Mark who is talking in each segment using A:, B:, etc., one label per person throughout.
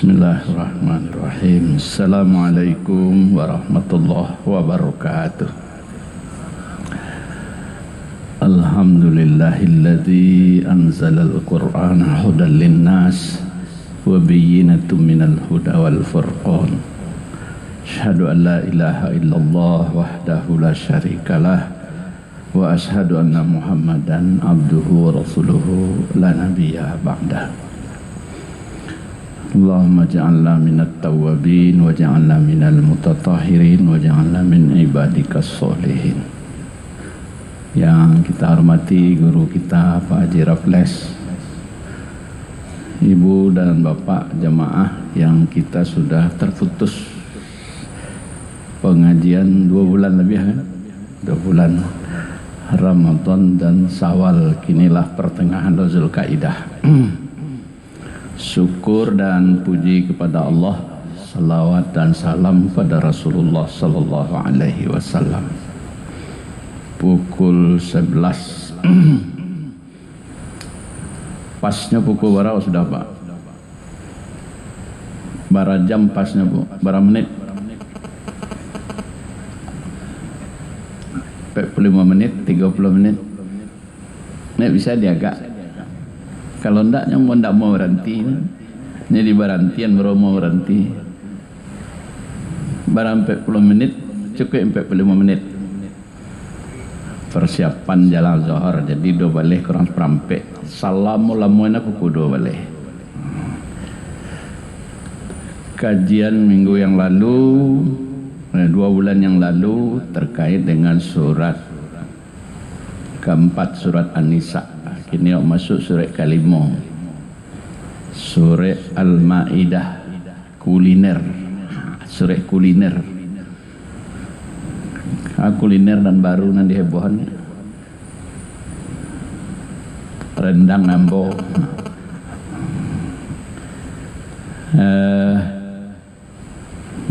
A: Bismillahirrahmanirrahim. Assalamualaikum warahmatullahi wabarakatuh. Alhamdulillahilladzi anzalal qur'ana hudan linnas wa bayyinatum minal huda wal furqan. Asyhadu an la ilaha illallah wahdahu la syarikalah wa asyhadu anna Muhammadan abduhu wa rasuluhu la nabiyya ba'dah. Allahumma ja'alna minat tawwabin wa ja'alna minal mutatahhirin wa ja'alna min ibadikas sholihin. Yang kita hormati guru kita Pak Haji Raffles, Ibu dan Bapak jamaah yang kita sudah terputus pengajian 2 bulan lebih kan? 2 bulan Ramadan dan Syawal, kinilah pertengahan Zulkaidah. Syukur dan puji kepada Allah, salawat dan salam pada Rasulullah sallallahu alaihi wasallam. Pukul 11 pasnya pukul berapa sudah Pak? Berapa jam pasnya Bu? Berapa menit? 45 menit, 30 menit. Nek bisa diagak. Kalau ndak nyong ndak mau berhenti. Ini di berhentian baru mau berhenti. Barang 40 menit, cukup 45 menit. Persiapan jalan zuhur, jadi 2 balik kurang perampek. Salamualaikum pukul 2 balik. Kajian minggu yang lalu, 2 bulan yang lalu terkait dengan surat keempat, surat An-Nisa. Kini masuk surat kelima, surat Al-Maidah, kuliner, surat kuliner. Kuliner dan baru nanti hebohan, rendang ambo.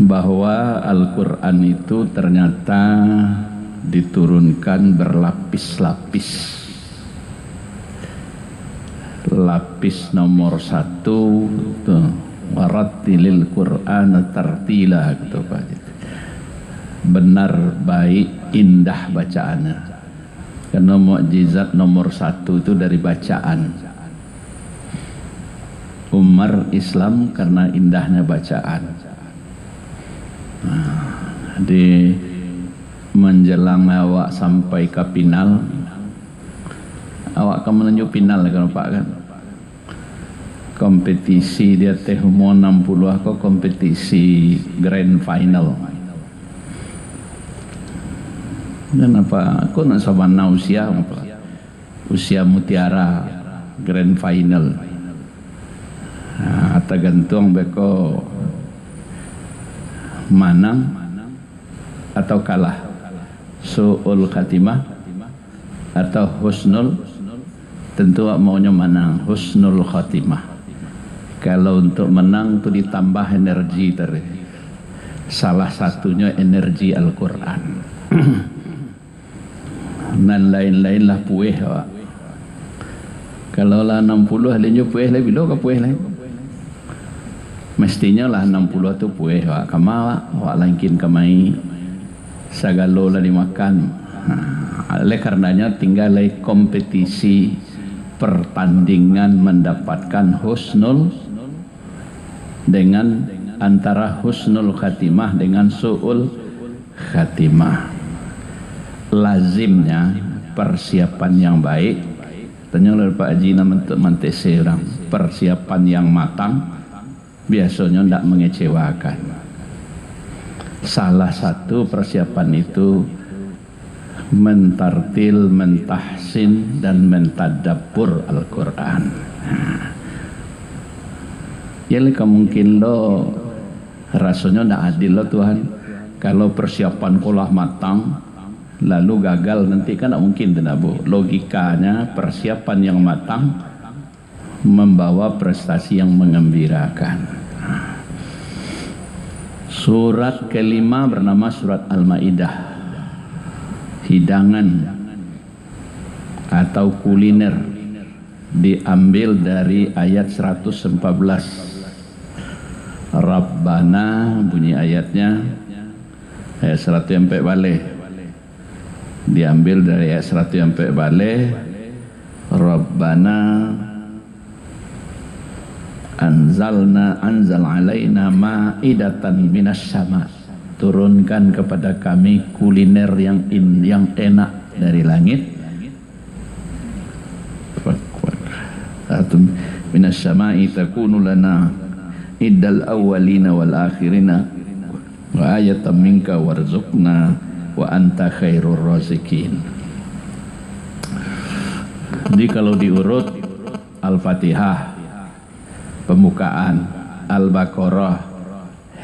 A: Bahwa Al-Quran itu ternyata diturunkan berlapis-lapis. Lapis nomor 1 tuh, warattilil Qur'ana tartila gitu Pak. Benar, baik, indah bacaannya. Karena mukjizat nomor 1 itu dari bacaan. Umar Islam karena indahnya bacaan. Di menjelang awak sampai ke final, awak akan menuju final kan Pak kan? Kompetisi dia teh umur 60 aku kompetisi grand final. Dan apa aku nak sabana usia apa? Usia mutiara grand final. Nah, tergantung beko menang atau kalah. Su'ul khatimah atau husnul, tentu maunya menang, husnul khatimah. Kalau untuk menang itu ditambah energi tadi. Salah satunya energi Al-Quran. Dan lain-lain lah puih Pak. Kalau lah 60 ahlinya puih lah, bila ke puih lah? Mestinya lah 60 tu puih Pak. Kama Pak langkin kamai sagalo lah dimakan. Oleh karenanya tinggal lagi kompetisi pertandingan mendapatkan husnul dengan antara husnul khatimah dengan su'ul khatimah. Lazimnya persiapan yang baik. Tanya oleh Pak Haji untuk mentese orang, persiapan yang matang biasanya tidak mengecewakan. Salah satu persiapan itu mentartil, mentahsin dan mentadabbur Al-Quran. Ya leka mungkin lo rasanya ndak adil lo Tuhan. Kalau persiapan kolah matang lalu gagal nanti kan ndak mungkin tidak Bu. Logikanya persiapan yang matang membawa prestasi yang mengembirakan. Surat kelima bernama surat Al-Maidah, hidangan atau kuliner, diambil dari ayat 114. Rabbana bunyi ayatnya ayat 100 sampai balik. Diambil dari ayat 100 sampai balik. Rabbana anzal alaina ma'idatan minas sama. Turunkan kepada kami kuliner yang enak dari langit. Minas sama'i takunu lana iddal awwalina wal akhirina wa ayatan minka warzuqna wa anta khairur razikin. Jadi kalau diurut Al-Fatihah pembukaan, Al-Baqarah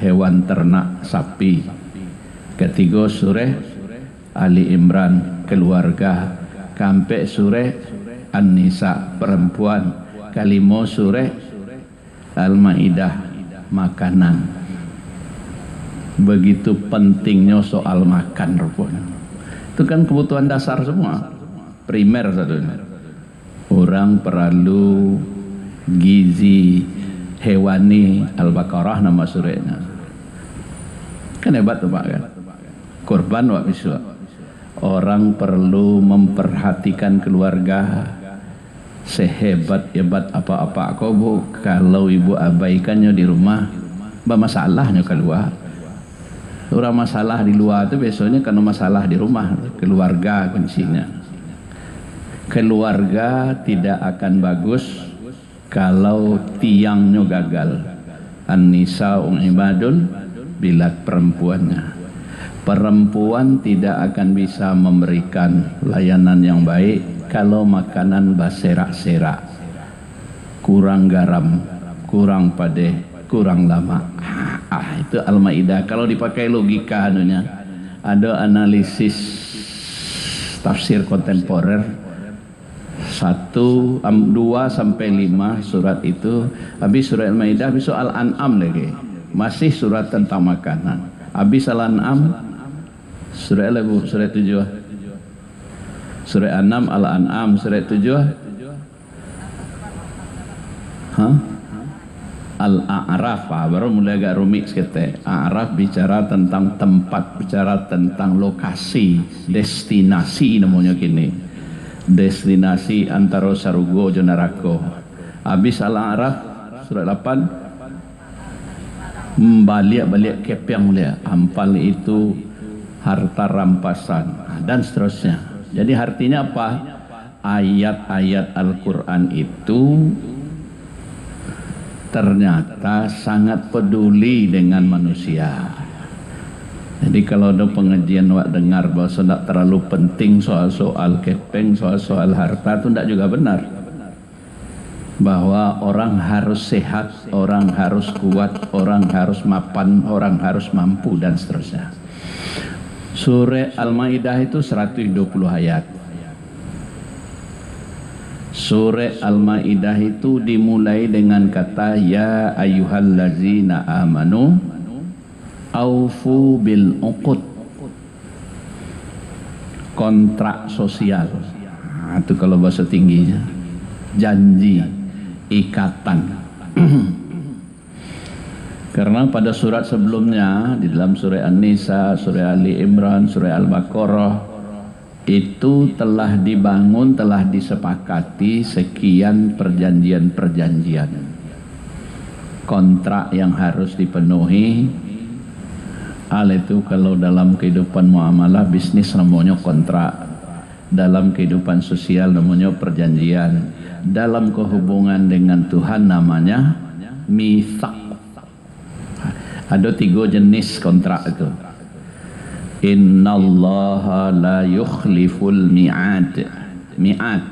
A: hewan ternak sapi, ketiga surah Ali Imran keluarga, sampai surah An-Nisa perempuan, kalimo surah Al-Maidah makanan. Begitu pentingnya soal makan rupanya. Itu kan kebutuhan dasar semua, primer satunya. Orang perlu gizi hewani, Al-Baqarah nama surahnya. Kan hebat tuh Pak kan. Korban wak biswa. Orang perlu memperhatikan keluarga. Sehebat-hebat apa-apa kau bu, kalau ibu abaikannya di rumah, masalahnya keluar. Orang masalah di luar itu biasanya karena masalah di rumah. Keluarga kuncinya. Keluarga tidak akan bagus kalau tiangnya gagal. An-nisa ibadun bila perempuannya. Perempuan tidak akan bisa memberikan layanan yang baik kalau makanan berserak-serak, kurang garam, kurang padeh, kurang lama. Itu Al-Maidah. Kalau dipakai logika anunya, ada analisis tafsir kontemporer 2 sampai 5 surat itu. Habis surah Al-Maidah, habis Al-An'am lagi, masih surat tentang makanan. Habis Al-An'am surah apa bu? Surah 7. Surah 6 Al-An'am, surah 7 Al-A'raf. Baru mulai agak rumit sekete. A'raf bicara tentang tempat, bicara tentang lokasi, destinasi namanya kini. Destinasi antara sarugo jo neraka. Habis Al-A'raf surah 8 balik kepeng mulia. Ampal itu harta rampasan dan seterusnya. Jadi artinya apa? Ayat-ayat Al-Quran itu ternyata sangat peduli dengan manusia. Jadi kalau ada pengajian wak dengar bahwa tidak terlalu penting soal-soal kepeng, soal-soal harta, itu tidak juga benar. Bahwa orang harus sehat, orang harus kuat, orang harus mapan, orang harus mampu dan seterusnya. Surah Al-Maidah itu 120 ayat. Surah Al-Maidah itu dimulai dengan kata ya ayyuhallazina amanu aufu bil uqud. Kontrak sosial. Itu kalau bahasa tingginya. Janji, ikatan. Karena pada surat sebelumnya di dalam surah An-Nisa, surah Ali Imran, surah Al-Baqarah itu telah dibangun, telah disepakati sekian perjanjian-perjanjian, kontrak yang harus dipenuhi. Hal itu kalau dalam kehidupan muamalah bisnis namanya kontrak, dalam kehidupan sosial namanya perjanjian, dalam kehubungan dengan Tuhan namanya mitsaq. Ada 3 jenis kontrak itu. Innallaha la yukhliful mi'ad. Mi'ad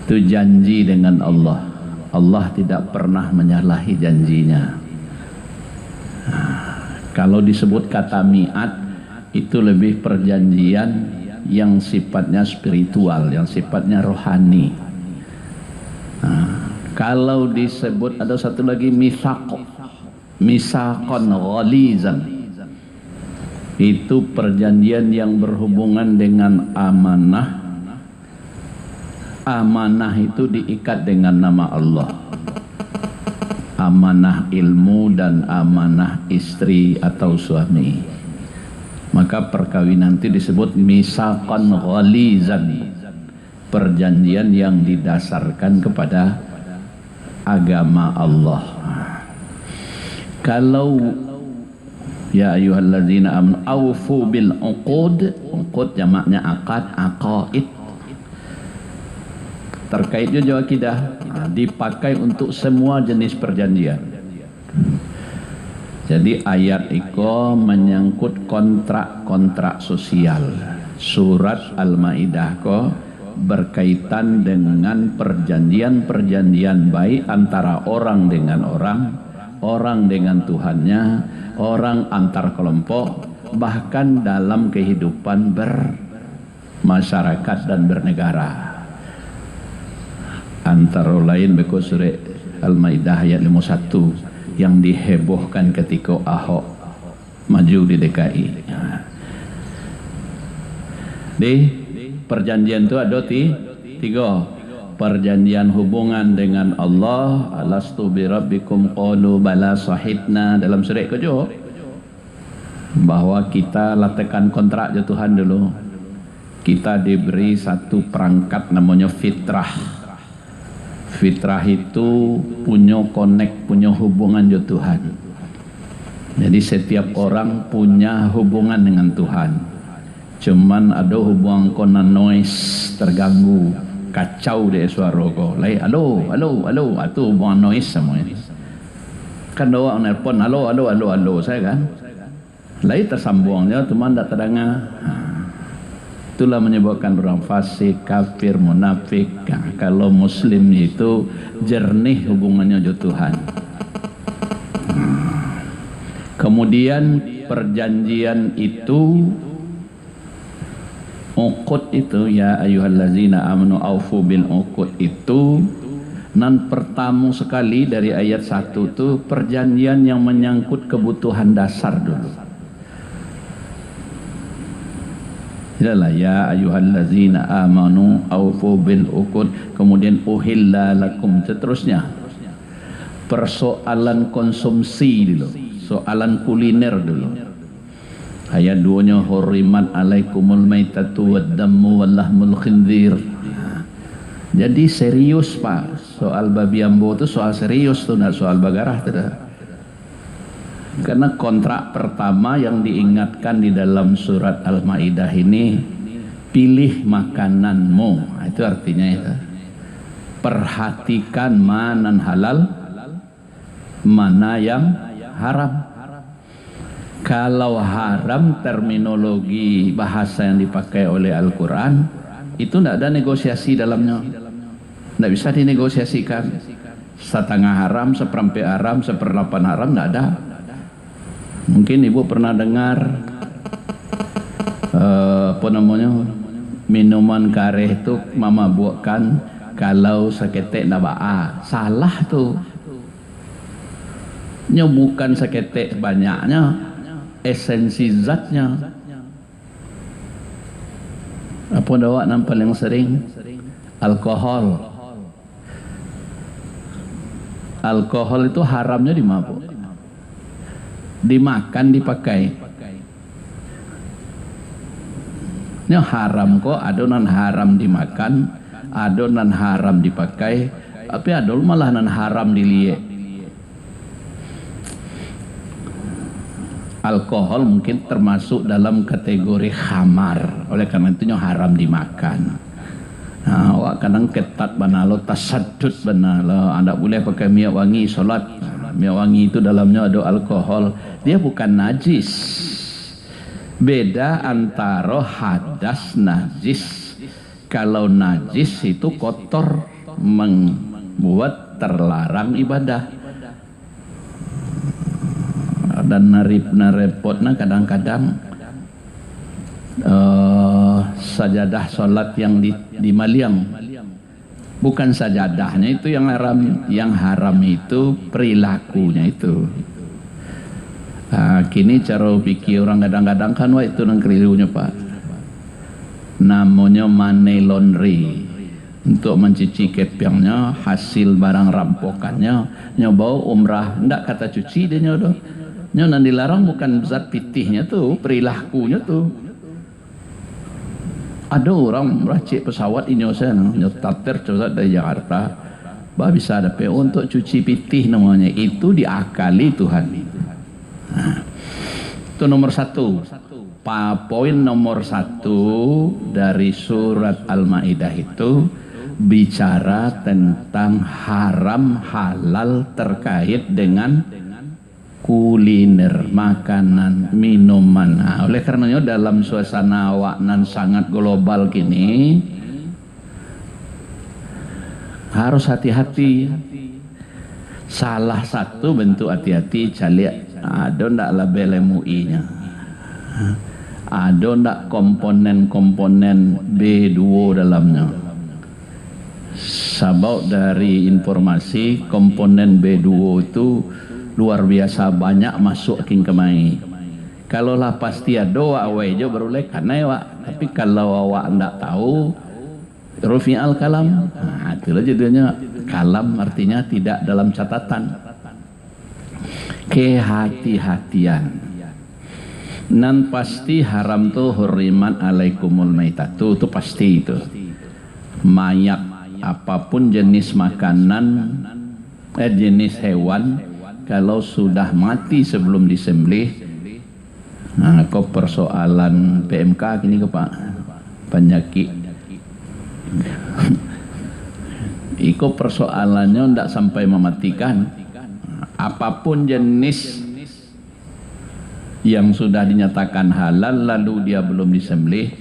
A: itu janji dengan Allah. Allah tidak pernah menyalahi janjinya. Kalau disebut kata mi'ad itu lebih perjanjian yang sifatnya spiritual, yang sifatnya rohani. Kalau disebut ada satu lagi mitsaq, misaqan ghalizan, itu perjanjian yang berhubungan dengan amanah. Amanah itu diikat dengan nama Allah. amanah ilmu dan amanah istri atau suami. Maka perkawinan itu disebut misaqan ghalizan, perjanjian yang didasarkan kepada agama Allah. Kalau ya ayyuhalladzina amanu aufu bil uqud, uqud jamaknya akad, aqaid, terkait juga akidah, dipakai untuk semua jenis perjanjian. Jadi ayat itu menyangkut kontrak-kontrak sosial. Surat Al-Maidah ko berkaitan dengan perjanjian-perjanjian baik antara orang dengan orang, orang dengan Tuhannya, orang antar kelompok, bahkan dalam kehidupan bermasyarakat dan bernegara. Antara lain beko surah Al-Maidah ayat 51 yang dihebohkan ketika Ahok maju di DKI. Di perjanjian itu ada tiga. Perjanjian hubungan dengan Allah, alastu bi rabbikum qalu bala sahidna, dalam surah kejo, bahwa kita letakkan kontrak je Tuhan dulu. Kita diberi satu perangkat namanya fitrah. Fitrah itu punya punya hubungan dengan Tuhan. Jadi setiap orang punya hubungan dengan Tuhan. Cuman ada hubungan kona noise, terganggu, kacau deh suara kau. Lai halo, itu hubungan noise semuanya. Kan doa nelpon halo saya kan. Lai tersambungnya cuman tak terdengar. Itulah menyebabkan orang fasik, kafir, munafik. Nah, kalau muslim itu jernih hubungannya dengan Tuhan. Kemudian perjanjian itu, uqud itu, ya ayyuhallazina amanu aufu bil uqud itu, nan pertama sekali dari ayat 1 itu perjanjian yang menyangkut kebutuhan dasar dulu. Adalah ya ayyuhallazina amanu aufu bil uqud, kemudian uhilla lakum, seterusnya persoalan konsumsi dulu, soalan kuliner dulu. Ayat 2-nya hurrimat alaikumul maitatu waddammu wallahmul khinzir. Jadi serius Pak, soal babi ambo itu soal serius tuh, enggak soal bagarah tidak. Karena kontrak pertama yang diingatkan di dalam surat Al-Maidah ini, pilih makananmu. Itu artinya itu. Perhatikan mana halal, mana yang haram. Kalau haram, terminologi bahasa yang dipakai oleh Al-Quran itu tidak ada negosiasi dalamnya. Tidak bisa dinegosiasikan. Setengah haram, seperempat haram, seperdelapan haram, tidak ada. Mungkin ibu pernah dengar apa namanya, minuman kareh itu mama buatkan kalau seketek nabaa. Salah tuh. Nya bukan seketek banyaknya, esensi zatnya. Apa dawak yang paling sering? Alkohol. Alkohol itu haramnya dimabuk. Dimakan, dipakai. Ini haram kok, adonan haram dimakan, adonan haram dipakai, tapi adol malah nan haram dilihat. Alkohol mungkin termasuk dalam kategori khamar, oleh karena itu haram dimakan. Nah, awak kadang ketat banalo, tasaddud banalo, anda boleh pakai minyak wangi solat. Minyak wangi itu dalamnya ada alkohol, dia bukan najis. Beda antara hadas najis. Kalau najis itu kotor, membuat terlarang ibadah. Dan repotnya kadang-kadang sajadah solat yang di maliang, bukan sajadahnya itu yang haram, yang haram itu perilakunya itu. Kini cara pikir orang kadang-kadang kan wah itu nang kelirunya Pak. Namanya money laundry. untuk mencuci kepingnya, hasil barang rampokannya, nyoba umrah, ndak kata cuci dia nyodo. Nyonan dilarang bukan zat pitihnya tuh, perilakunya tuh. Ada orang racik pesawat Indonesia, nyotater pesawat dari Jakarta, bah bisa ada PO untuk cuci pitih namanya, itu diakali Tuhan. Nah, itu nomor satu. Poin nomor satu dari surat Al-Maidah itu bicara tentang haram halal terkait dengan kuliner, makanan, minuman. Nah, oleh karenanya dalam suasana waknan sangat global kini harus hati-hati. Salah satu bentuk hati-hati caliak ada ndak label MUI-nya, ada ndak komponen-komponen B2 dalamnya. Sabau dari informasi komponen B2 itu luar biasa banyak masuk king kemai. Kalau lah pasti ada awak aja baru lek karena ya, tapi kalau awak ndak tahu rufi al kalam, nah itulah jadinya kalam artinya tidak dalam catatan. Kehati-hatian. Nan pasti haram tuh huriman alaikumul maitatu, itu pasti itu. Mayat apapun jenis makanan, jenis hewan, kalau sudah mati sebelum disembelih, nah kok persoalan PMK gini ke Pak, penyakit. Iko persoalannya ndak sampai mematikan. Apapun jenis yang sudah dinyatakan halal lalu dia belum disembelih,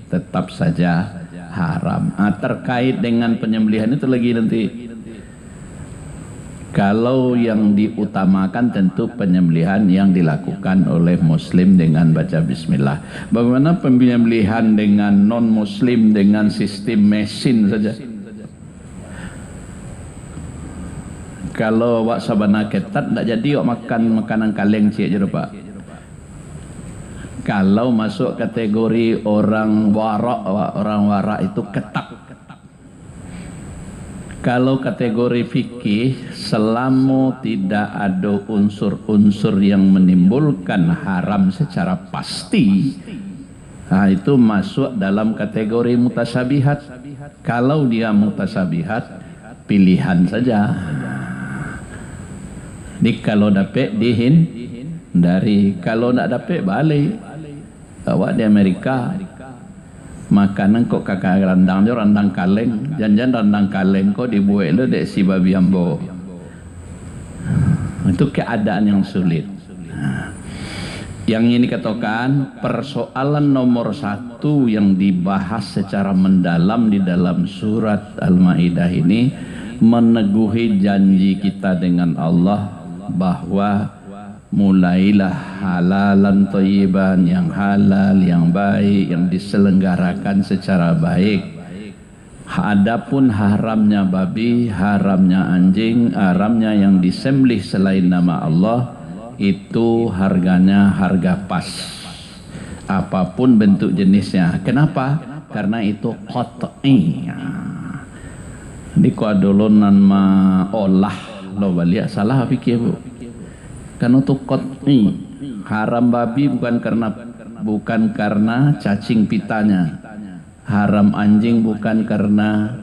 A: tetap saja haram. Terkait dengan penyembelihan itu lagi nanti. Kalau yang diutamakan tentu penyembelihan yang dilakukan oleh muslim dengan baca bismillah. Bagaimana penyembelihan dengan non muslim dengan sistem mesin saja? Kalau wak sabana ketat tak jadi wak makan makanan kaleng cik je Pak. Kalau masuk kategori orang warak itu ketat. Kalau kategori fikih, selama tidak ada unsur-unsur yang menimbulkan haram secara pasti, nah itu masuk dalam kategori mutasabihat. Kalau dia mutasabihat, pilihan saja. Jadi kalau dapat dihindari, kalau nak dapat balik. Awak di Amerika makanan kok kakak randang jo randang kaleng, janjan randang kaleng kok dibuat lo dek si babi ambo. Itu keadaan yang sulit. Yang ini katakan persoalan nomor satu yang dibahas secara mendalam di dalam surat Al-Maidah ini meneguhi janji kita dengan Allah bahwa mulailah halalan thayyiban, yang halal, yang baik, yang diselenggarakan secara baik. Adapun haramnya babi, haramnya anjing, haramnya yang disembelih selain nama Allah, itu harganya harga pas. Apapun bentuk jenisnya. Kenapa? Karena itu qat'i. Di kuadolonan ma olah lo balik salah fikir bu. Karena itu qat'i. Haram babi bukan karena cacing pitanya. Haram anjing bukan karena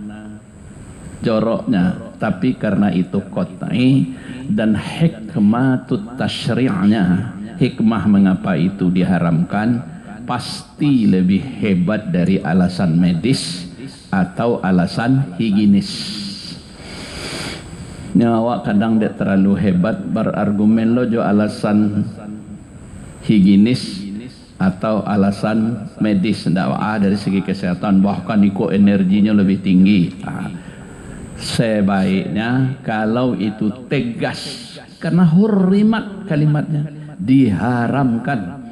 A: joroknya, tapi karena itu qat'i. Dan hikmatut tasyri'nya, hikmah mengapa itu diharamkan pasti lebih hebat dari alasan medis atau alasan higienis. Awak kadang dia terlalu hebat berargumen lo jo alasan higienis atau alasan medis dakwah dari segi kesehatan, bahkan ikut energinya lebih tinggi. Sebaiknya kalau itu tegas, karena hurrimat kalimatnya, diharamkan.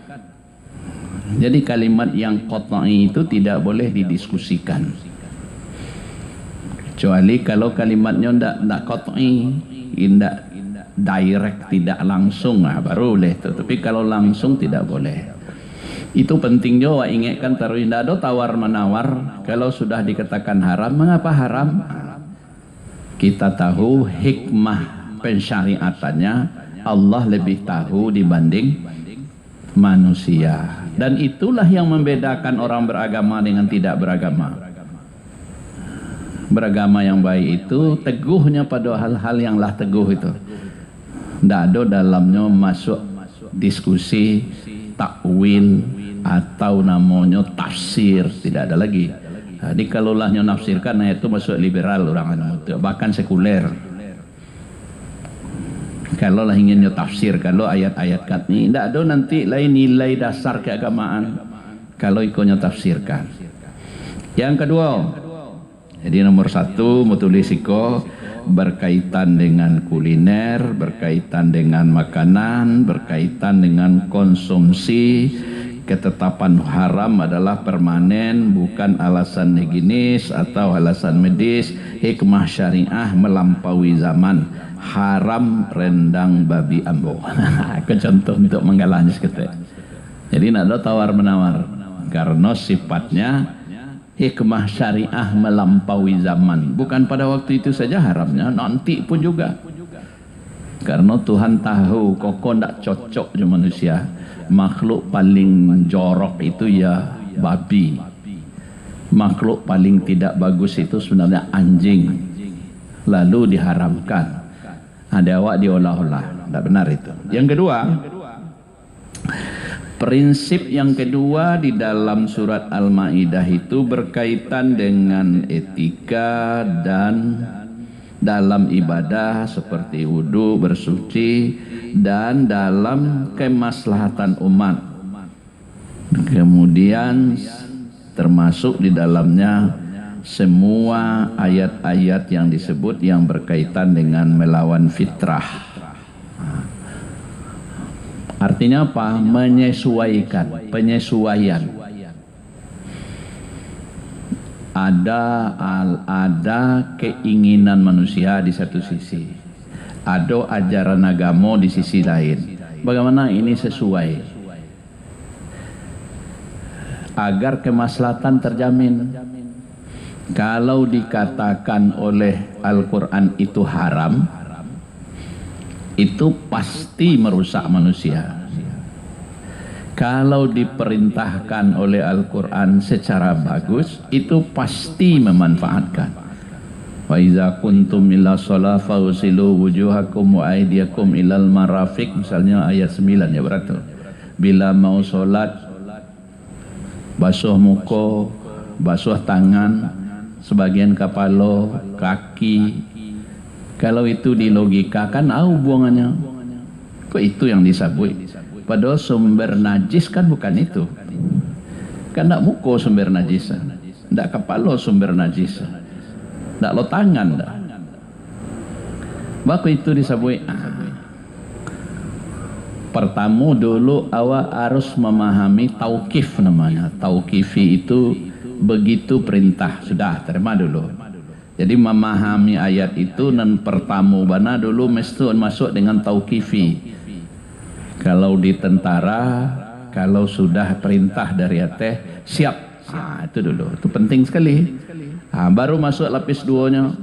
A: Jadi kalimat yang qat'i itu tidak boleh didiskusikan. Kecuali kalau kalimatnya tidak qat'i, tidak direct, tidak langsung, baru boleh. Tapi kalau langsung tidak boleh. Itu penting juga ingatkan taruh tidak ada tawar menawar. Kalau sudah dikatakan haram, mengapa haram? Kita tahu hikmah pensyariatannya Allah lebih tahu dibanding manusia. Dan itulah yang membedakan orang beragama dengan tidak beragama. Beragama yang baik itu teguhnya pada hal-hal yang lah teguh itu. Tidak ada dalamnya masuk diskusi, takwil atau namanya tafsir, tidak ada lagi. Jadi kalau lahnya nafsirkan, nah itu masuk liberal orang itu, bahkan sekuler. Kalau lah inginnya tafsir, kalau ayat-ayat kat ini, tidak ada nanti lain nilai dasar keagamaan. Kalau ikutnya tafsirkan. Yang kedua, jadi nomor satu mutulisiko berkaitan dengan kuliner, berkaitan dengan makanan, berkaitan dengan konsumsi. Ketetapan haram adalah permanen, bukan alasan higienis atau alasan medis. Hikmah syariah melampaui zaman. Haram rendang babi ambo. Itu contoh untuk menggalanya seketik. Jadi tidak ada tawar menawar karena sifatnya hikmah syariah melampaui zaman. Bukan pada waktu itu saja haramnya, nanti pun juga. Karena Tuhan tahu kok tidak cocok di manusia. Makhluk paling jorok itu ya babi. Makhluk paling tidak bagus itu sebenarnya anjing. Lalu diharamkan. Ada awak diolah-olah. Tidak benar itu. Yang kedua, prinsip yang kedua di dalam surat Al-Maidah itu berkaitan dengan etika dan dalam ibadah seperti wudu, bersuci, dan dalam kemaslahatan umat. Kemudian termasuk di dalamnya semua ayat-ayat yang disebut yang berkaitan dengan melawan fitrah. Artinya apa? Menyesuaikan, penyesuaian. Ada keinginan manusia di satu sisi, ada ajaran agama di sisi lain. Bagaimana ini sesuai agar kemaslahatan terjamin? Kalau dikatakan oleh Al-Quran itu haram, itu pasti merusak manusia. Kalau diperintahkan oleh Al-Quran secara bagus, itu pasti memanfaatkan. Wa iza kuntum ila shalah fausilu wujuhakum wa aydiyakum ilal marafiq, misalnya ayat 9 ya berarti. Bila mau sholat, basuh muka, basuh tangan, sebagian kepala, kaki. Kalau itu dilogikakan, buangannya. Kok itu yang disabui? Padahal sumber najis kan bukan itu. Kan tak muka sumber najis, tak kepala sumber najis, tak lo tangan dah. Maka itu disabui. Pertama dulu awak harus memahami tauqif namanya. Tauqifi itu begitu perintah, sudah terima dulu. Jadi memahami ayat itu dan pertama bana dulu mesti masuk dengan tauqifi. Kalau di tentara, kalau sudah perintah dari atas siap, itu dulu, itu penting sekali. Baru masuk lapis duanya.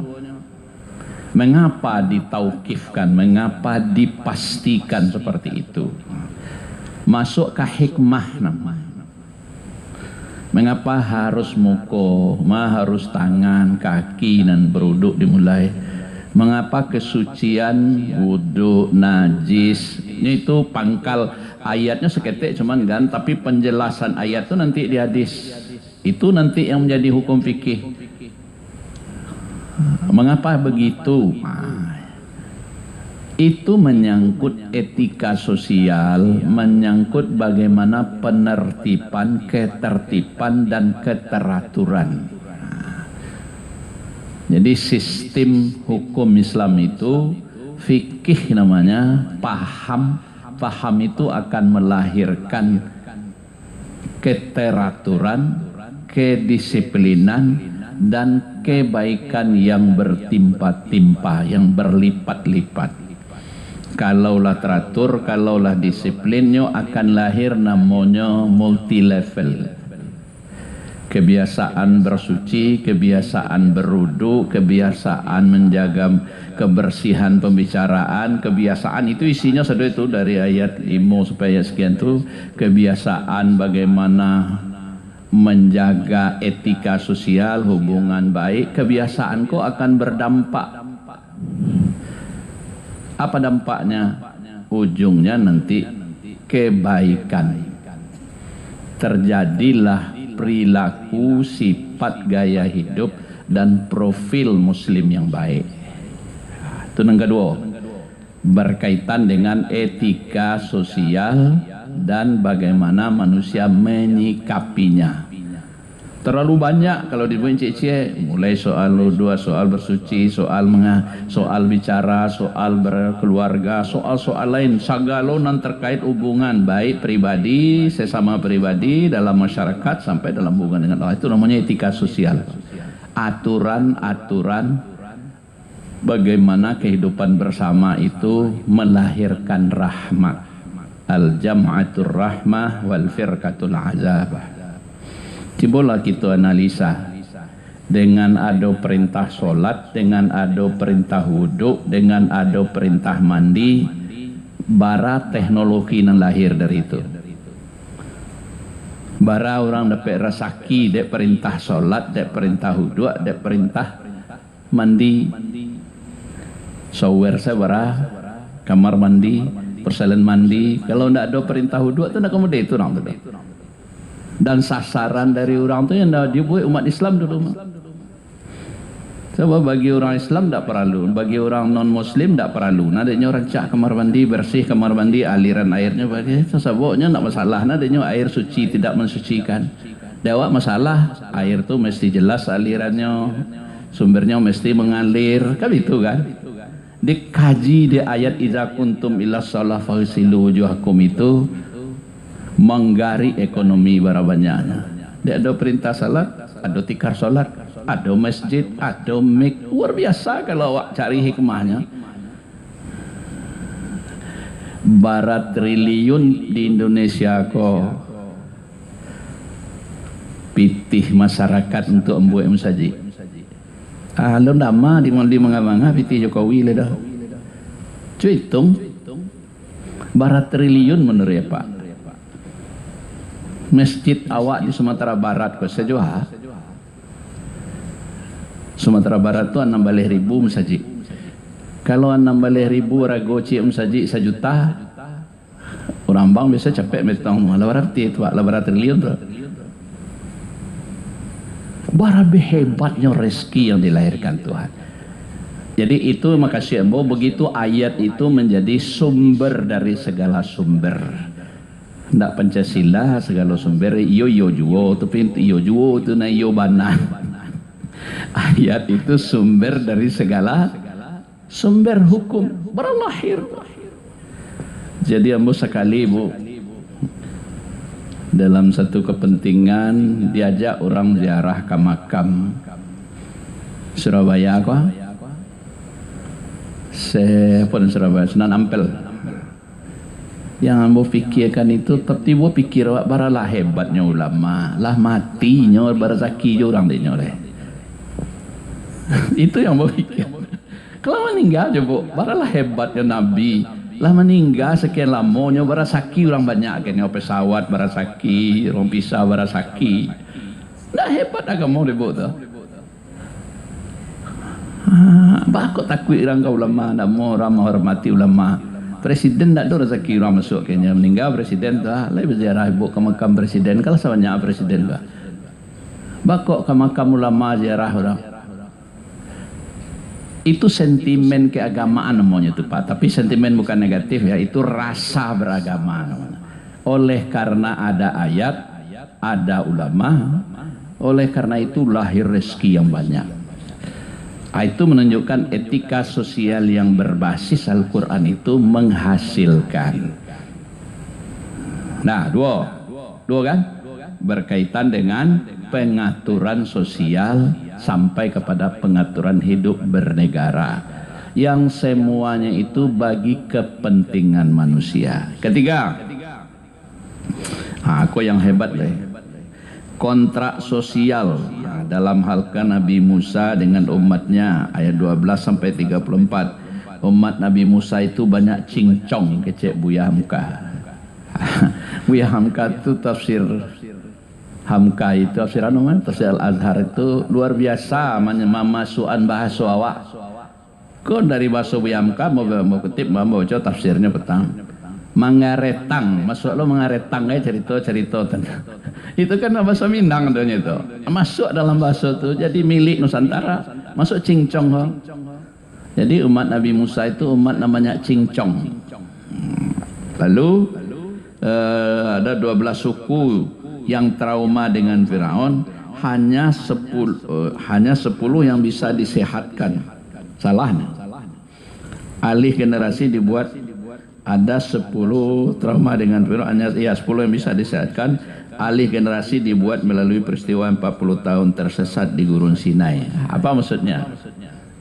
A: Mengapa ditauqifkan? Mengapa dipastikan seperti itu? Masuk ke hikmah namanya. Mengapa harus muka, harus tangan, kaki dan beruduk dimulai? Mengapa kesucian wudu, najis? Ini itu pangkal ayatnya seketik cuman kan, tapi penjelasan ayat itu nanti di hadis. Itu nanti yang menjadi hukum fikih. Mengapa begitu? Itu menyangkut etika sosial, menyangkut bagaimana penertiban, ketertiban dan keteraturan. Jadi sistem hukum Islam itu fikih namanya, paham itu akan melahirkan keteraturan, kedisiplinan dan kebaikan yang bertimpa-timpa, yang berlipat-lipat. Kalaulah teratur, kalaulah disiplinnya akan lahir namanya multi level. Kebiasaan bersuci, kebiasaan berwudu, kebiasaan menjaga kebersihan pembicaraan, kebiasaan itu isinya sudah itu dari ayat 5 sampai ayat sekian tuh, kebiasaan bagaimana menjaga etika sosial, hubungan baik, kebiasaan kok akan berdampak. Apa dampaknya? Ujungnya nanti kebaikan. Terjadilah perilaku, sifat, gaya hidup dan profil muslim yang baik. Itu yang kedua, berkaitan dengan etika sosial dan bagaimana manusia menyikapinya. Terlalu banyak kalau dibenci-benci, mulai soal wudu, soal bersuci, soal bicara, soal berkeluarga, soal lain, sagalonan terkait hubungan baik pribadi, sesama pribadi, dalam masyarakat sampai dalam hubungan dengan Allah. Itu namanya etika sosial. Aturan-aturan bagaimana kehidupan bersama itu melahirkan rahmat. Al-jam'atur rahmah wal firqatul azabah. Cobalah kita analisa dengan ada perintah solat, dengan ada perintah wudhu, dengan ada perintah mandi, bara teknologi yang lahir dari itu. Bara orang dapat rasaki dek perintah solat, dek perintah wudhu, dek perintah mandi. Sower saya bara kamar mandi, persalinan mandi. Kalau tidak ada perintah wudhu itu nak kemudian itu orang tu. Dan sasaran dari orang tu yang dibuat umat Islam dulu. Sebab bagi orang Islam tak perlu, bagi orang non Muslim tak perlu. Nadanya orang cak kamar mandi, bersih kamar mandi, aliran airnya bagi sesabuknya tak masalah. Nadanya air suci tidak mensucikan. Dewa masalah, air tu mesti jelas alirannya, sumbernya mesti mengalir, kan itu kan? Dikaji di ayat iza kuntum ila shalah faghsilu wujuhakum itu menggari ekonomi barabanyana. Dia ada perintah salat, ada tikar salat, ada masjid, ada mik. Luar biasa kalau awak cari hikmahnya. Barat triliun di Indonesia kok pitih masyarakat untuk membuat masjid. Lo nama di mangga-mangga pitih Jokowi le dah. Cuy hitung barat triliun menurut ya Pak. Masjid awak di Sumatera Barat kok sejuha. Sumatera Barat tu 16.000 masjid. Kalau 16.000 ragoci masjid 1 juta, orang bang biasa capek metong berarti itu 800 triliun tu. Berapa hebatnya rezeki yang dilahirkan Tuhan. Jadi itu makasih Ambo, begitu ayat itu menjadi sumber dari segala sumber. Ndak Pancasila segala sumber iyo juo tapi iyo juo itu na iyo bana. Ayat itu sumber dari segala sumber hukum berlahir. Jadi Ambo sekali Bu dalam satu kepentingan diajak orang ziarah ke makam Surabaya apa? Surabaya Sunan Ampel. Yang Ambo fikirkan itu tiba pikir awak baralah hebatnya ulama, lah matinya barazaki orang dia oleh. Itu yang Ambo pikir. Kalau meninggal je Bu, baralah hebatnya Nabi. Lah meninggal sekian lamanya barazaki orang banyak kena pesawat barazaki, orang pisah barazaki. Dah hebat agama dia Bu tu. Bakok takut orang kau ulama, nak mau orang menghormati ulama. Presiden tak ada rezeki orang masuk Kenya meninggal presiden dah lai berziarah ibu ke makam presiden kalau sebanyak presiden bah bakok ke makam ulama ziarah orang itu sentimen keagamaan namanya itu Pak, tapi sentimen bukan negatif ya, itu rasa beragama namanya. Oleh karena ada ayat, ada ulama, oleh karena itu lahir rezeki yang banyak. Itu menunjukkan etika sosial yang berbasis Al-Quran itu menghasilkan. Nah, dua kan? Berkaitan dengan pengaturan sosial sampai kepada pengaturan hidup bernegara. yang semuanya itu bagi kepentingan manusia. Ketiga, aku yang hebat deh, kontrak sosial. Dalam halkan Nabi Musa dengan umatnya, ayat 12 sampai 34. Umat Nabi Musa itu banyak cincong kecek Buya Hamka. Buya Hamka itu tafsir Hamka itu tafsir tafsir Al-Azhar itu luar biasa memasukan bahasa awak. Kau dari bahasa Buya Hamka mau kutip mau baca tafsirnya petang. Mangaretang, masuk lo mangaretang kayak cerita-cerita tentang itu kan bahasa Minang adanya itu. Masuk dalam bahasa itu jadi milik Nusantara, masuk cincong. Jadi umat Nabi Musa itu umat namanya cincong. Lalu ada 12 suku yang trauma dengan Firaun, hanya 10 yang bisa disehatkan. Salahnya. Alih generasi dibuat ada 10 trauma dengan Firaun, hanya 10 yang bisa disehatkan. Alih generasi dibuat melalui peristiwa 40 tahun tersesat di Gurun Sinai. Apa maksudnya?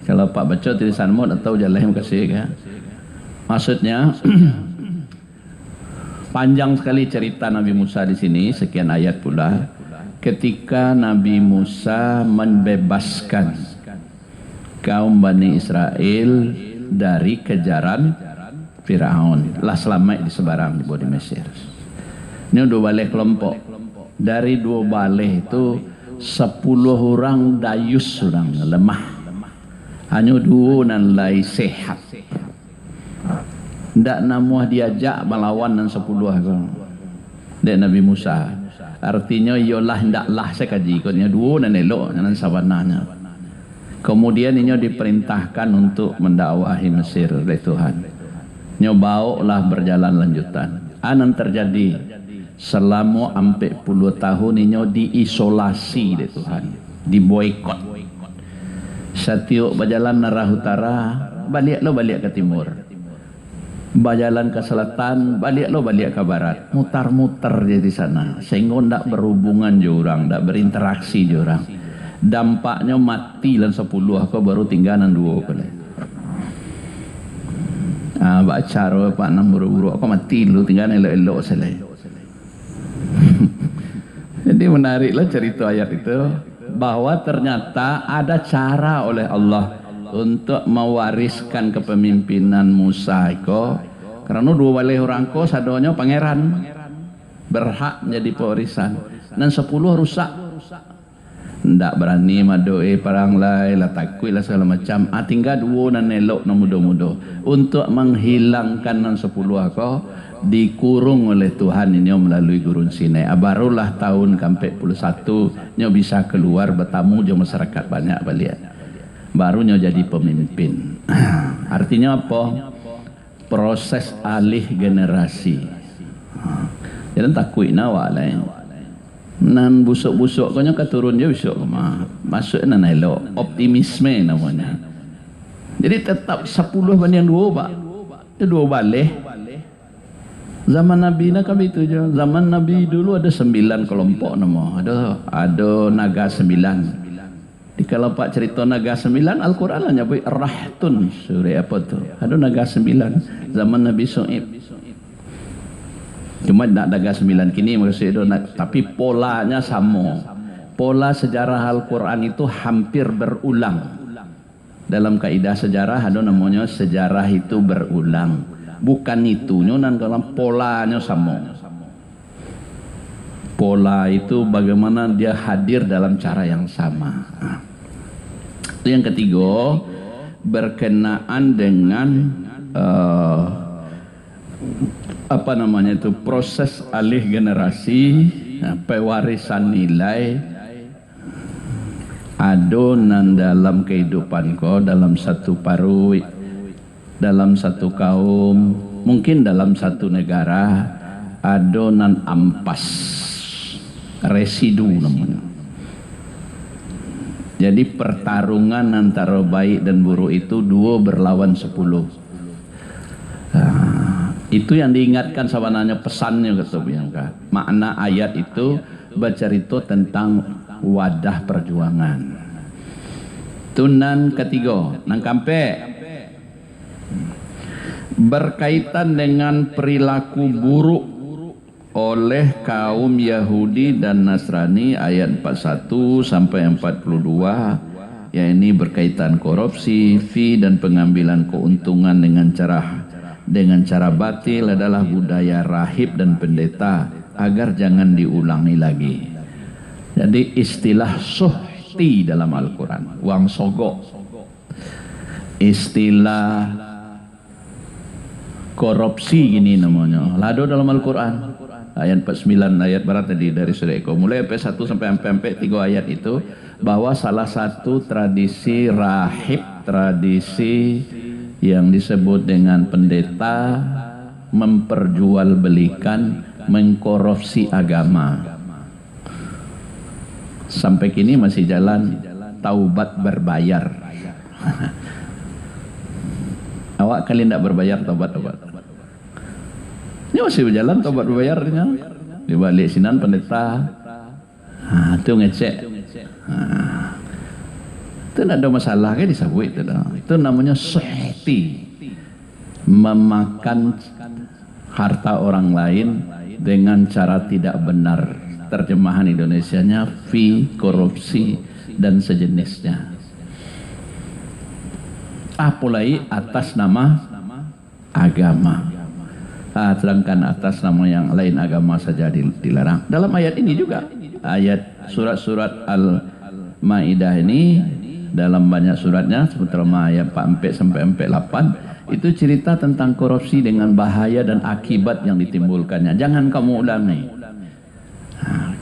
A: Kalau Pak baca tulisanmu atau jalan kasih kan? Maksudnya panjang sekali cerita Nabi Musa di sini, sekian ayat pula. Ketika Nabi Musa membebaskan kaum Bani Israel dari kejaran Firaun, lah selama di sebarang di Mesir. Ini udah balik kelompok. Dari 2 balik itu 10 orang dayus, orang lemah. Hanya 2 nan lai sehat. Ndak namuah diajak melawan nan 10 orang. Dek Nabi Musa. Artinya yolah ndaklah sekaji ikutnya 2 nan elok nan sabananya. Kemudian ini diperintahkan untuk mendakwahi Mesir oleh Tuhan. Nyobaulah berjalan lanjutan. Anan terjadi selama 40 tahun ini diisolasi oleh Tuhan, diboikot. Setiap berjalan arah utara, balik ke timur. Berjalan ke selatan, balik ke barat. Mutar-mutar di sana, sehingga ndak berhubungan jorang, ndak berinteraksi jorang. Dampaknya mati lan 10 aku baru tinggalan 2 kali. Baca Pak Nam buru-buru aku mati dulu tinggal elok-elok selai. Jadi menariklah cerita ayat itu, bahwa ternyata ada cara oleh Allah untuk mewariskan kepemimpinan Musa itu, karena 2 walih orang ko sadonya pangeran berhak menjadi pewarisan dan 10 rusak. Ndak berani madoe parang lai lah takui lah segala macam. Tinggal 2 nan elok nan muda-muda untuk menghilangkan nan 10 aku dikurung oleh Tuhan ini melalui Gurun Sinai. Barulah tahun ke-41 nyo bisa keluar bertamu jo masyarakat banyak balik. Barunya jadi pemimpin. Artinya apa? Proses alih generasi. Jangan takut nawak lah. Nan busuk-busuk kau keturun je besok masuk nan elok, optimisme namanya. Jadi tetap 10 banding 2 Pak. Itu 2 balik. Zaman Nabi nak kami itu je. Zaman Nabi dulu ada 9 kelompok nama. Ada naga 9. Di kalau Pak cerita naga 9 Al-Quran lah nyebut Rahtun, surah apa tu? Ada naga 9 zaman Nabi Shu'aib. Cuma nak naga 9 kini maksud itu, tapi polanya sama. Pola sejarah Al-Quran itu hampir berulang. Dalam kaidah sejarah ada namanya sejarah itu berulang. Bukan itunya dan dalam polanya sama. Pola itu bagaimana dia hadir dalam cara yang sama. Yang ketiga berkenaan dengan apa namanya itu proses alih generasi, pewarisan nilai adonan dalam kehidupan kau, dalam satu paru, dalam satu kaum, mungkin dalam satu negara, adonan ampas, residu namanya. Jadi pertarungan antara baik dan buruk itu 2 berlawan 10. Itu yang diingatkan sebenarnya pesannya kata Bianca. Makna ayat itu bercerita tentang wadah perjuangan. Tunan ketiga, nang kampe berkaitan dengan perilaku buruk oleh kaum Yahudi dan Nasrani ayat 41 sampai 42, ya ini berkaitan korupsi, fee dan pengambilan keuntungan dengan cara batil adalah budaya rahib dan pendeta agar jangan diulangi lagi. Jadi istilah suhti dalam Al-Quran, uang sogok, istilah korupsi ini namanya lado dalam Al-Quran ayat 49 ayat barat tadi dari surah Eko mulai ayat 1 sampai 3 ayat itu, bahwa salah satu tradisi rahib, tradisi yang disebut dengan pendeta memperjualbelikan, mengkorupsi agama. Sampai kini masih jalan taubat berbayar. Awak kali tidak berbayar taubat. Ini masih berjalan taubat berbayarnya. Di balik sinan pendeta. Itu ngecek. Itu tidak ada masalah kan disebut itu. Itu namanya suhti. Memakan harta orang lain dengan cara tidak benar. Terjemahan Indonesianya fee, korupsi dan sejenisnya. Apalagi atas nama agama. Sedangkan atas nama yang lain agama saja dilarang. Dalam ayat ini juga, ayat surat-surat Al-Maidah ini dalam banyak suratnya, terutama ayat 4 sampai 8 itu cerita tentang korupsi dengan bahaya dan akibat yang ditimbulkannya. Jangan kamu ulangi.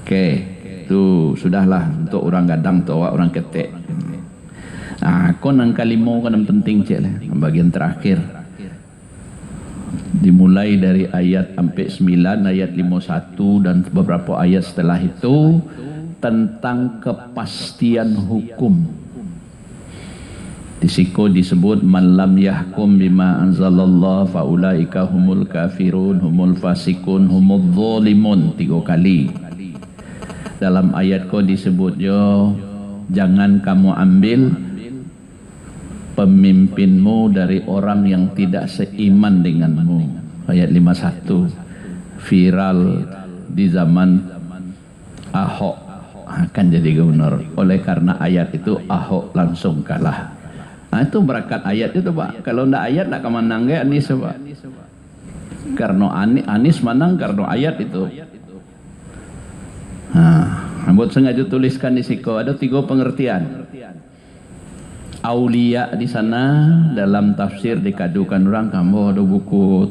A: Oke, itu sudahlah untuk orang gadang atau orang ketek. Kon ang kalimo kan ang penting cek lah. Bagian terakhir dimulai dari ayat sampai 9, ayat 51 dan beberapa ayat setelah itu tentang kepastian hukum. Di situ disebut man lam yahkum bima anzalallah faulaika humul kafirun humul fasikun humul zalimun 3 kali. Dalam ayat ko disebut yo, jangan kamu ambil pemimpinmu dari orang yang tidak seiman denganmu. Ayat 51 viral di zaman Ahok akan jadi gubernur. Oleh karena ayat itu Ahok langsung kalah. Itu berkat ayat itu Pak. Kalau ndak ayat nak kemenang ke Anies Pak. Karena Anies menang karena ayat itu. Buat sengaja tuliskan di situ ada 3 pengertian. Aulia di sana dalam tafsir dikadukan orang, kamu ada buku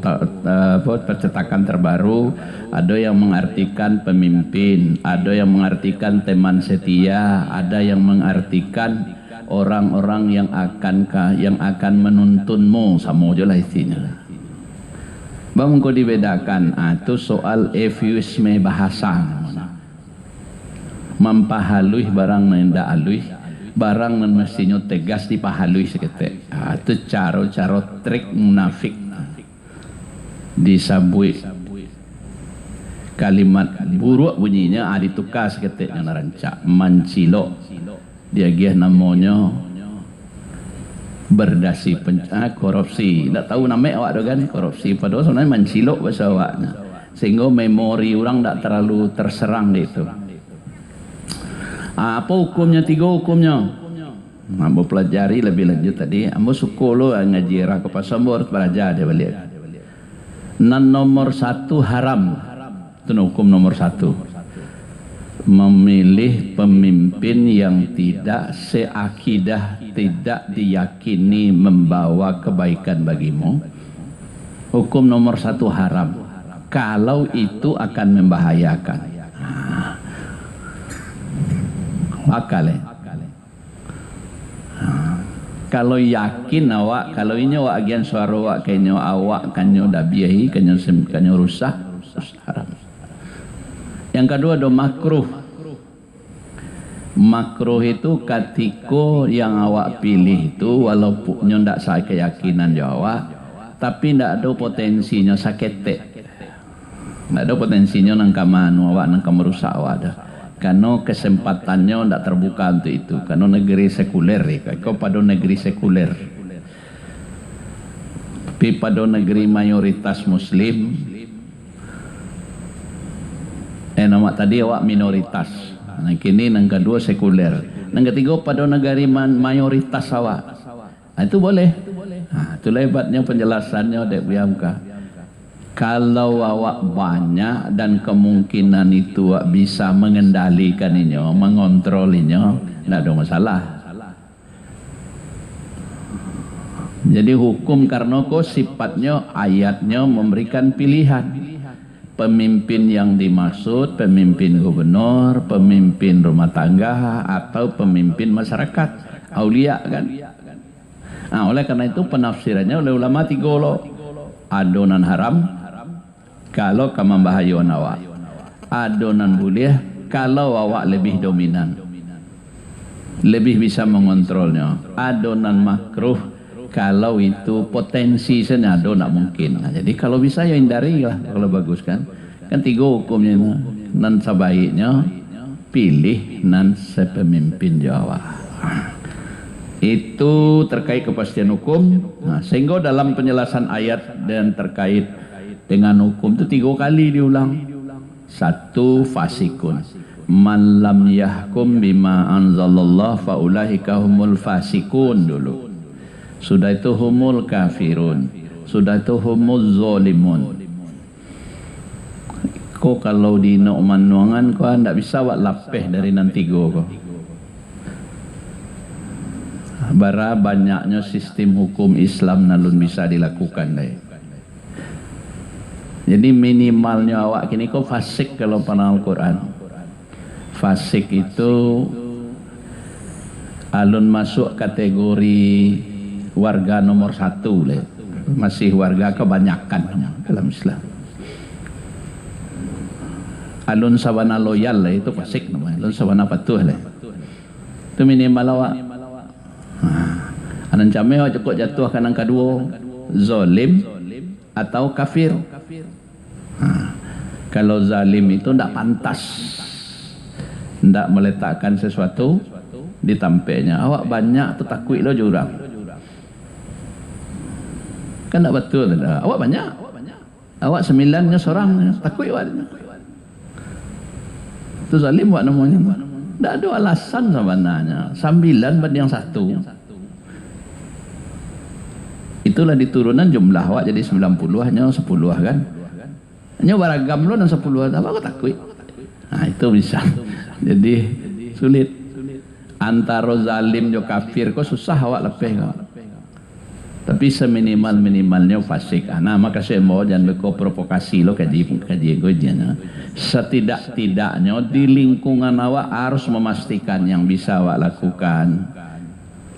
A: percetakan terbaru, ada yang mengartikan pemimpin, ada yang mengartikan teman setia, ada yang mengartikan orang-orang yang akan menuntunmu, sama aja lah isinya. Bang kau dibedakan, itu soal eufemisme bahasa. Mempahalui barang nenda alui, barang nan mestinya tegas dipahalui seketek. Itu cara trik munafik disabui kalimat buruk bunyinya ditukar seketek yang narancak mancilo dia gih namanya berdasi korupsi. Tidak tahu nama awak kan korupsi, padahal sebenarnya mancilo bahasa awaknya, sehingga memori orang tidak terlalu terserang di itu. Apa hukumnya? 3 hukumnya. Ambo pelajari lebih lanjut tadi. Ambo sukolo ngaji ra ke pasambor belajar dia balik. Nan nomor 1 haram. Itu hukum nomor 1. Memilih pemimpin yang tidak seakidah, tidak diyakini membawa kebaikan bagimu. Hukum nomor 1 haram. Kalau itu akan membahayakan. Akal kalau yakin awak, kalau ini awak agian suara awak kayaknya awak kanyo dah biahi kanyo rusak haram. Yang kedua ada makruh. Makruh itu ketika yang awak pilih itu walaupun ndak saya keyakinan awak, tapi ndak ada potensinya sakit. Ndak ada potensinya nang kamanu awak nang merusak awak dah. Karena kesempatannya tidak terbuka untuk itu. Karena negeri sekuler, kau pada negeri sekuler. Tapi pada negeri mayoritas muslim, nama tadi awak minoritas. Nah, kini yang kedua sekuler. Yang ketiga pada negara mayoritas awak. Nah, itu boleh. Nah, itu hebatnya penjelasannya Dek Biamka. Kalau awak banyak dan kemungkinan itu awak bisa mengendalikannya, mengontrolinya, tidak ada masalah. Jadi hukum karena kok sifatnya ayatnya memberikan pilihan. Pemimpin yang dimaksud pemimpin gubernur, pemimpin rumah tangga, atau pemimpin masyarakat, aulia kan. Nah, oleh karena itu penafsirannya oleh ulama tiga lo. Adonan haram kalau kamambahayuan awak, adonan boleh kalau awak lebih dominan, lebih bisa mengontrolnya. Adonan makruh kalau itu potensi senado nak mungkin. Nah, jadi kalau bisa ya hindari lah, kalau bagus kan. Kan tiga hukumnya, nan sebaiknya pilih nan sepemimpin Jawa. Itu terkait kepastian hukum. Nah, sehingga dalam penjelasan ayat dan terkait dengan hukum itu 3 kali diulang. 1, fasikun. Man lam yahkum bima anzalallah faulahika humul fasikun dulu. Sudah itu humul kafirun, sudah itu humul zolimun. Kok kalau di Nu'man nuangan kok tidak bisa wak lapeh dari nanti kok. Bara banyaknya sistem hukum Islam nalun bisa dilakukan deh. Jadi minimalnya awak kini kok fasik kalau pada Al-Quran. Fasik itu alun masuk kategori warga nomor 1 le. Masih warga kebanyakan dalam Islam. Alun sabana loyal le, itu fasik namanya. Alun sabana patuh le. Itu minimal awak. Anan came awak cukup jatuh kan yang kedua, zalim atau kafir. Kalau zalim itu tidak pantas, tidak meletakkan sesuatu di tampeknya. Awak banyak tu takut lo jurang. Kan tak betul dah. Awak banyak. Awak 9-nya seorang takut awak. Itu zalim awak namanya. Tak ada alasan sebenarnya. 9 banding 1. Itulah diturunan jumlah awak jadi 90, hanya 10 kan. Hanya beragam lo dan 10 apa kau takut. Nah, itu bisa. Jadi sulit. Antara zalim dan kafir kau susah awak lepeh kau. Tapi seminimal-minimalnya fasik. Nah, maka saya mau jangan berko provokasi lo kaji gojiannya. Setidak-tidaknya di lingkungan awak harus memastikan yang bisa awak lakukan.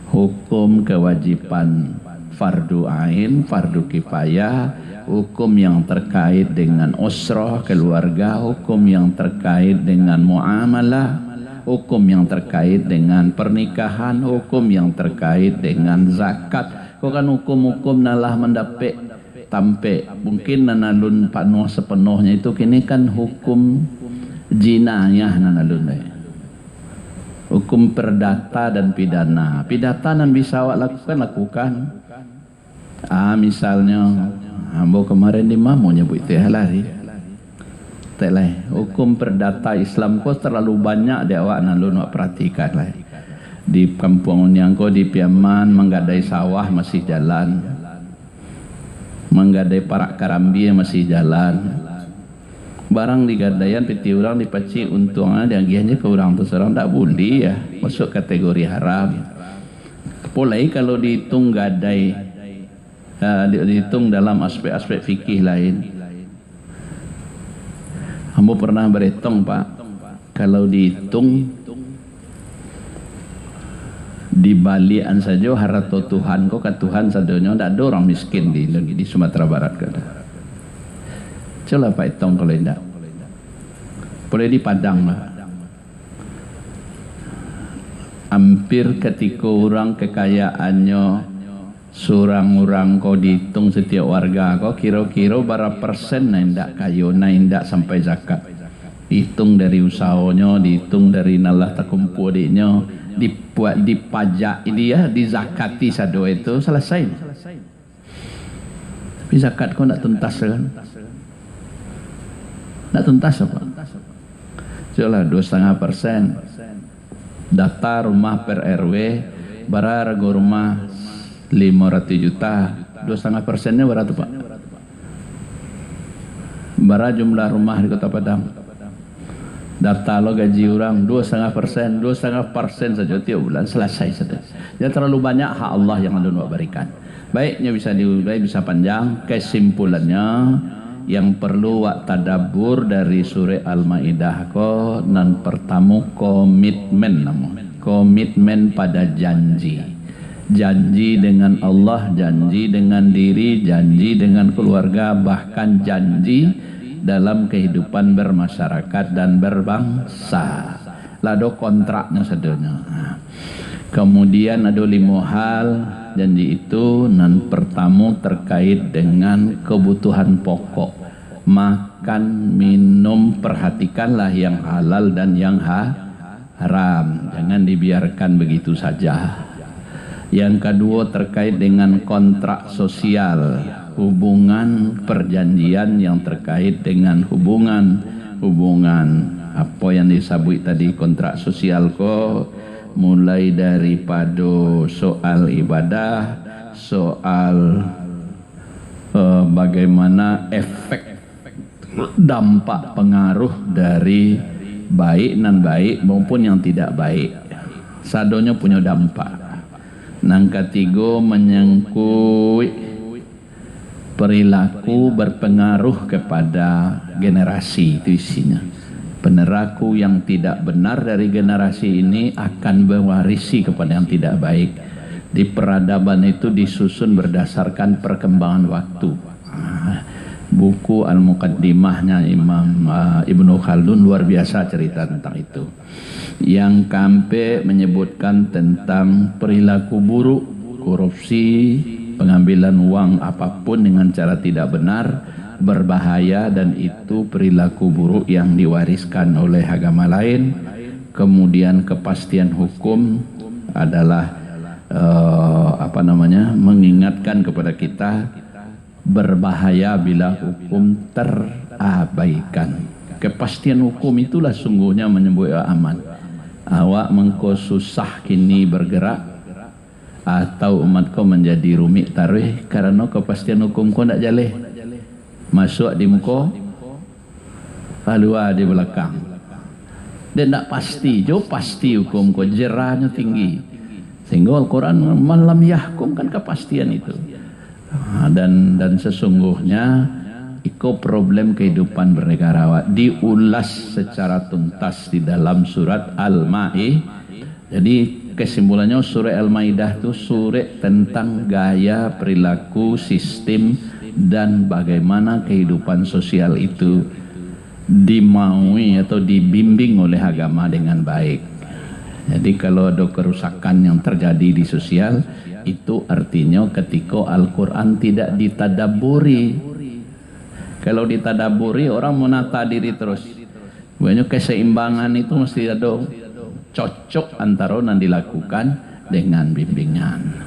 A: Hukum kewajiban fardu ain, fardu kifayah, hukum yang terkait dengan usrah keluarga, hukum yang terkait dengan muamalah, hukum yang terkait dengan pernikahan, hukum yang terkait dengan zakat. Kau kan hukum-hukum nalah mendapik tampe mungkin nanalun panuh sepenuhnya itu kini kan hukum jinayah nanalun hukum perdata dan pidana. Pidata nan bisa awak lakukan. Misalnya ambo kemarin di Mamo nyebut teh lari. Teleh hukum perdata Islam kok terlalu banyak dia awak nalun awak perhatikan lah. Di kampung Unyangko di Piaman menggadai sawah masih jalan, menggadai parak karambi masih jalan, barang digadaian piti orang dipaci untungnya diagiannya ke orang tu seorang tak boleh ya masuk kategori haram. Mulai kalau dihitung gadai, dihitung dalam aspek-aspek fikih lain. Kamu pernah berhitung Pak, kalau dihitung di balian saja harato Tuhan kok ke Tuhan sadonya tidak ada orang miskin di Sumatera Barat kada. Coba Pak hitung kalau tidak boleh di Padang lah. Hampir ketika orang kekayaannya seorang orang kau dihitung setiap warga kau kira-kira berapa persen tidak kayu tidak sampai zakat. Hitung dari usahanya, dihitung dari nalah takumpu adiknya, dipajak dia, dizakati sado itu selesai. Tapi zakat kau nak tuntas kan? Nak tuntas apa? Coba 2,5%. Data rumah per RW, bara harga rumah 500 juta. 2,5%-nya berapa Pak? Bara jumlah rumah di Kota Padang. Data lo gaji orang 2,5%, 2,5% saja tiap bulan selesai saja. Dia terlalu banyak hak Allah yang Allah berikan. Baiknya bisa diurai, bisa panjang. Kesimpulannya yang perlu wak tadabbur dari surah Al-Maidah ko nan pertama komitmen komitmen pada janji dengan Allah, janji dengan diri, janji dengan keluarga, bahkan janji dalam kehidupan bermasyarakat dan berbangsa. Lado kontraknya sedenya. Kemudian ada 5 hal janji itu. Nan pertama terkait dengan kebutuhan pokok, makan, minum, perhatikanlah yang halal dan yang haram, jangan dibiarkan begitu saja. Yang kedua terkait dengan kontrak sosial, hubungan perjanjian yang terkait dengan hubungan apa yang disebut tadi kontrak sosial ko, mulai daripada soal ibadah, soal bagaimana efek dampak pengaruh dari baik nan baik maupun yang tidak baik, sadonya punya dampak. Nang ketiga menyangkut perilaku berpengaruh kepada generasi, itu isinya. Peneraku yang tidak benar dari generasi ini akan mewarisi kepada yang tidak baik. Di peradaban itu disusun berdasarkan perkembangan waktu. Buku Al-Muqaddimahnya Imam Ibnu Khaldun luar biasa cerita tentang itu. Yang kampe menyebutkan tentang perilaku buruk, korupsi, pengambilan uang apapun dengan cara tidak benar, berbahaya, dan itu perilaku buruk yang diwariskan oleh agama lain. Kemudian kepastian hukum adalah mengingatkan kepada kita berbahaya bila hukum terabaikan. Kepastian hukum itulah sungguhnya menyebut aman. Awak mengko susah kini bergerak atau umat kau menjadi rumit tarikh karena kepastian hukum kau tak jaleh. Masuk di muka, keluar di belakang. Dan tak pasti, jo pasti hukum kau, jerahnya tinggi. Sehingga Al-Quran malam yahkum kan kepastian itu. Dan sesungguhnya iko problem kehidupan bernegara diulas secara tuntas di dalam surat Al-Maidah. Jadi kesimpulannya surah Al-Maidah itu surah tentang gaya perilaku, sistem, dan bagaimana kehidupan sosial itu dimaui atau dibimbing oleh agama dengan baik. Jadi kalau ada kerusakan yang terjadi di sosial, itu artinya ketika Al-Quran tidak ditadaburi. Kalau ditadaburi, orang menata diri terus. Banyak keseimbangan itu mesti ada cocok antara yang dilakukan dengan bimbingan.